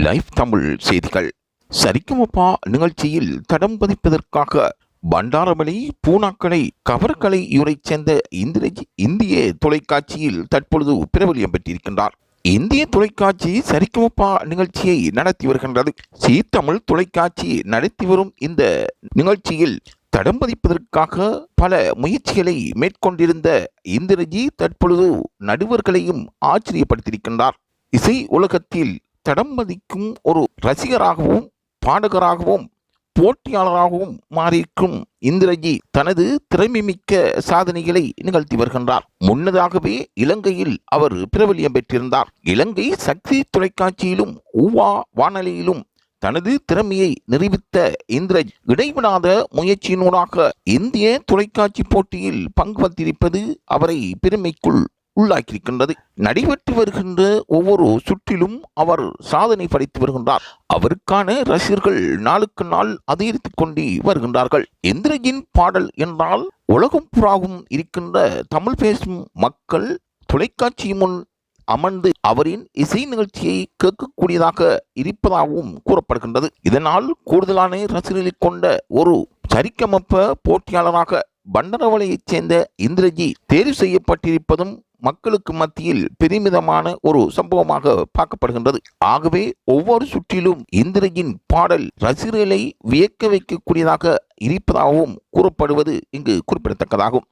Live Tamil செய்திகள். சரிகமபா நிகழ்ச்சியில் தடம் பதிப்பதற்காக பண்டாரவளை பூனாக்களை கவர்கலையூரைச் சேர்ந்த இந்திய தொலைக்காட்சியில் தற்பொழுது பிரபலியம் பெற்றிருக்கின்றார். இந்திய தொலைக்காட்சி சரிகமபா நிகழ்ச்சியை நடத்தி வருகின்றது. சீ தமிழ் தொலைக்காட்சி நடத்தி வரும் இந்த நிகழ்ச்சியில் தடம் பதிப்பதற்காக பல முயற்சிகளை மேற்கொண்டிருந்த இந்திரஜித் தற்பொழுது நடுவர்களையும் ஆச்சரியப்படுத்தியிருக்கின்றார். இசை உலகத்தில் தடம் பதிக்கும் ஒரு ரசிகராகவும் பாடகராகவும் போட்டியாளராகவும் மாறியிருக்கும் இந்திரஜித் தனது திறமைமிக்க சாதனைகளை நிகழ்த்தி வருகின்றார். முன்னதாகவே இலங்கையில் அவர் பிரபலியம் பெற்றிருந்தார். இலங்கை சக்தி தொலைக்காட்சியிலும் ஊவா வானொலியிலும் தனது திறமையை நிரூபித்த இந்திரஜித் இடைவிடாத முயற்சியினூடாக இந்திய தொலைக்காட்சி போட்டியில் பங்கு வந்திருப்பது அவரை பெருமைக்குள் உள்ளாக்கியிருக்கின்றது. நடைபெற்று வருகின்ற ஒவ்வொரு சுற்றிலும் அவர் சாதனை படைத்து வருகின்றார். அவருக்கான ரசிகர்கள் நாளுக்கு நாள் அதிகரித்துக் கொண்டு வருகின்றார்கள். இந்திரஜின் பாடல் என்றால் உலகம் புறாவும் இருக்கின்ற தமிழ் பேசும் மக்கள் தொலைக்காட்சி முன் அமர்ந்து அவரின் இசை நிகழ்ச்சியை கேட்கக்கூடியதாக இருப்பதாகவும் கூறப்படுகின்றது. இதனால் கூடுதலான ரசிகர்களை கொண்ட ஒரு சரிகமப போட்டியாளராக பண்டரவளையைச் சேர்ந்த இந்திரஜித் தேர்வு செய்யப்பட்டிருப்பதும் மக்களுக்கு மத்தியில் பெருமிதமான ஒரு சம்பவமாக பார்க்கப்படுகின்றது. ஆகவே ஒவ்வொரு சுற்றிலும் இந்திரஜின் பாடல் ரசிகர்களை வியக்க வைக்கக்கூடியதாக இருப்பதாகவும் கூறப்படுவது இங்கு குறிப்பிடத்தக்கதாகும்.